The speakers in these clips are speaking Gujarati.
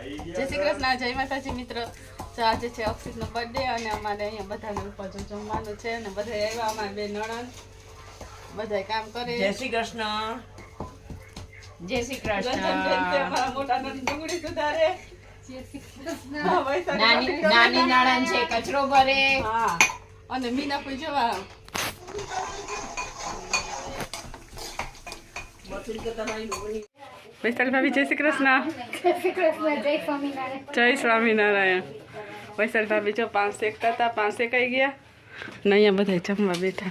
જય શ્રી કૃષ્ણ, જય માતાજી મિત્રો. તો આજે છે અક્ષિતનો બર્થડે અને અમારે અહીંયા બધાને ઉપર જમવાનું છે અને બધા આવ્યા. અમારે બે નણંદ બધા કામ કરે. જય શ્રી કૃષ્ણ. જય શ્રી કૃષ્ણ. અમારા મોટા નણંદ ડુંગળી સુધારે. નાની નણંદ છે કચરો ભરે. હા, અને મીના કોઈ જવા વૈશાલી ભાભી જય શ્રી કૃષ્ણ. જય શ્રી કૃષ્ણ, જય સ્વામિનારાયણ. જય સ્વામિનારાયણ. વૈશાલી ભાભી જો 5 એકતા હતા, 5 એકાઈ ગયા ને અહીંયા બધા જમવા બેઠા.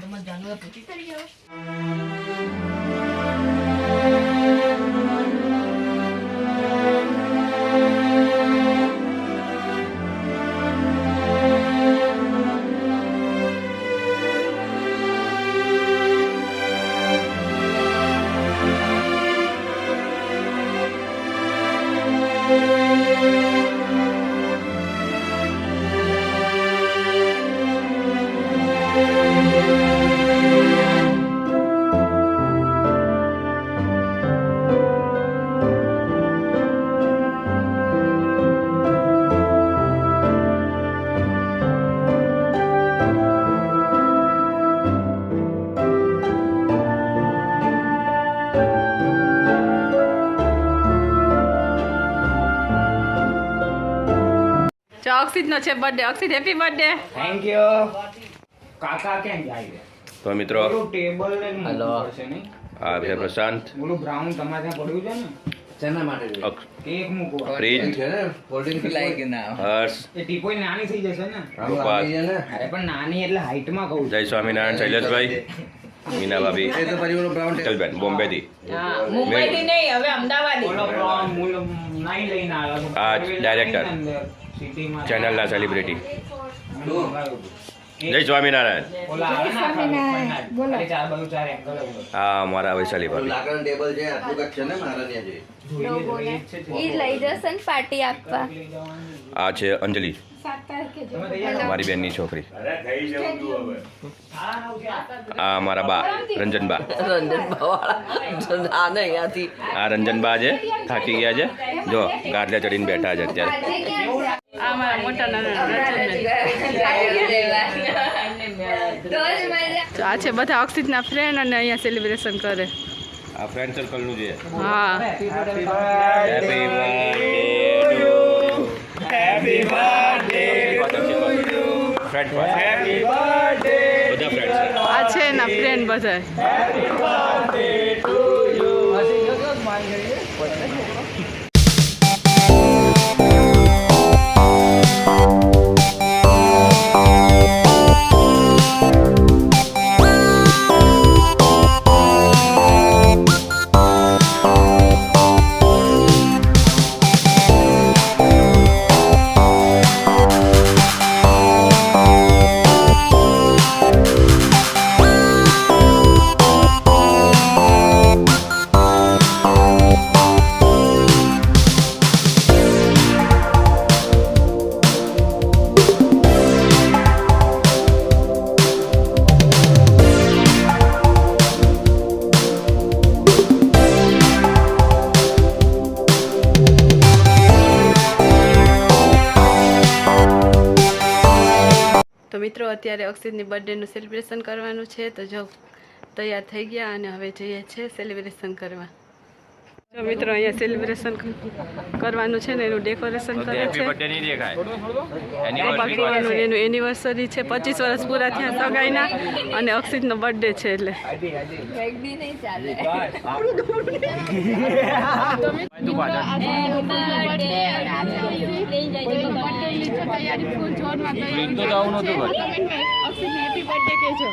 અક્ષિતનો છે birthday. Akshit happy birthday. Thank you. કાકા કેમ જાય? તો મિત્રો પેલું ટેબલ ને મૂકવું પડશે નહીં? આ છે પ્રશાંત, ઓલું બ્રાઉન તમારે ત્યાં પડ્યું છે ને? શેના માટે કેક મૂકવા. ફ્રીજ, છે ને કોલ્ડ ડ્રિંક કે ના હર્ષ, એ ટીપોઈ નાની થઈ જશે ને? ગોપાલ, અરે પણ નાની એટલે હાઈટમાં કહું છું. જય સ્વામિનારાયણ, શૈલેષભાઈ, મીના ભાભી, એ તો પછી ઓલો બ્રાઉન ચલબેન બોમ્બેથી. મુંબઈ થી નહીં, હવે અમદાવાદ. ઓલો બ્રાઉન મૂળ નાઈ લઈને આવ્યો. આ ડાયરેક્ટર, સિટીમાં ચેનલના સેલિબ્રિટી. જય સ્વામિનારાયણ. ઓલા આવે ને સ્વામિનારાયણ. બોલો. ખાલી ચાર બાજુ ચાર એંગલ જ હોય. આ અમારા વૈશાલી ભાભી. લાકડાનું ટેબલ છે આટલું કાંઈક છે ને મારા ત્યાં જે જોઈએ જ છે. ઈ લઈ જશે ને પાર્ટી આપવા. લઈ જવાનું. આ છે અંજલિ, 7 તારીખે તમે તૈયાર? મારી બેનની છોકરી. હા, નવ છે. આ અમારા બા રંજનબા. આ રંજનબા છે, થાકી ગયા છે. જો ગાદલે ચડીને બેઠા છે અત્યારે. આ અમારા મોટા તો આ છે બધા અક્ષિતના ફ્રેન્ડ અને અહીંયા સેલિબ્રેશન કરે. આ ફ્રેન્ડ સર્કલનું છે. હા, હેપી બર્થડે ફ્રેન્ડ બધા ફ્રેન્ડ આ છે એના ફ્રેન્ડ બધા. તો મિત્રો અત્યારે અક્ષિતની બર્થડેનું સેલિબ્રેશન કરવાનું છે. તો જો તૈયાર થઈ ગયા અને હવે જઈએ છે સેલિબ્રેશન કરવા. તો મિત્રો અહીંયા સેલિબ્રેશન કરવાનું છે ને એનું ડેકોરેશન કરે છે. એનું એનિવર્સરી છે, 25 વર્ષ પૂરા થયા સગાઈના અને અક્ષિતનો બર્થડે છે એટલે હેપી બર્થડે કહેજો.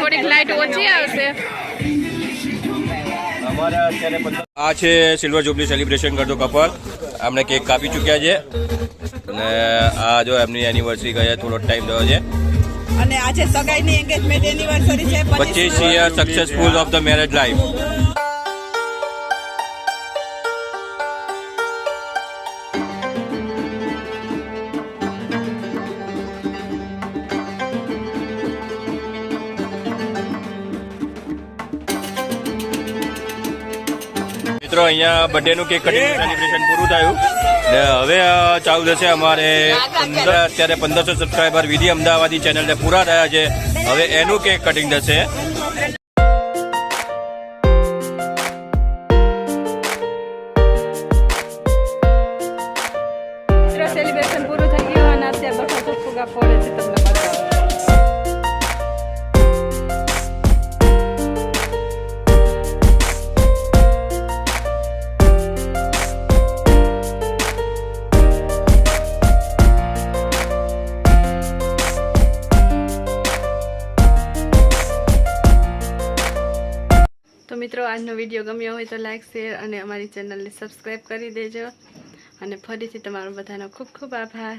થોડીક લાઇટ ઓછી આવશે. આ છે સિલ્વર જુબલી સેલિબ્રેશન કરતો કપલ. અમને કેક કાપી ચૂક્યા છે અને આ જો એમની એનિવર્સરી ગયા થોડો ટાઈમ થયો છે. અને આજે સગાઈની એન્ગેજમેન્ટ એનિવર્સરી છે 25 year successful of the marriage life. મિત્રો અહીંયા બર્થડેનું કેક કટિંગ સેલિબ્રેશન પૂરું થયું ને હવે ચાલુ થશે અમારે અત્યારે 1500 સબસ્ક્રાઈબર વિધિ અમદાવાદી ચેનલને પૂરા થયા છે. હવે એનું કેક કટિંગ થશે. સેલિબ્રેશન પૂરું થઈ ગયું અને અત્યારે બધા ફુગા ફોડે છે તમને બતાવો. તો મિત્રો આજનો વિડીયો ગમ્યો હોય તો લાઈક શેર અને અમારી ચેનલને સબસ્ક્રાઈબ કરી દેજો અને ફરીથી તમારો બધાનો ખૂબ ખૂબ આભાર.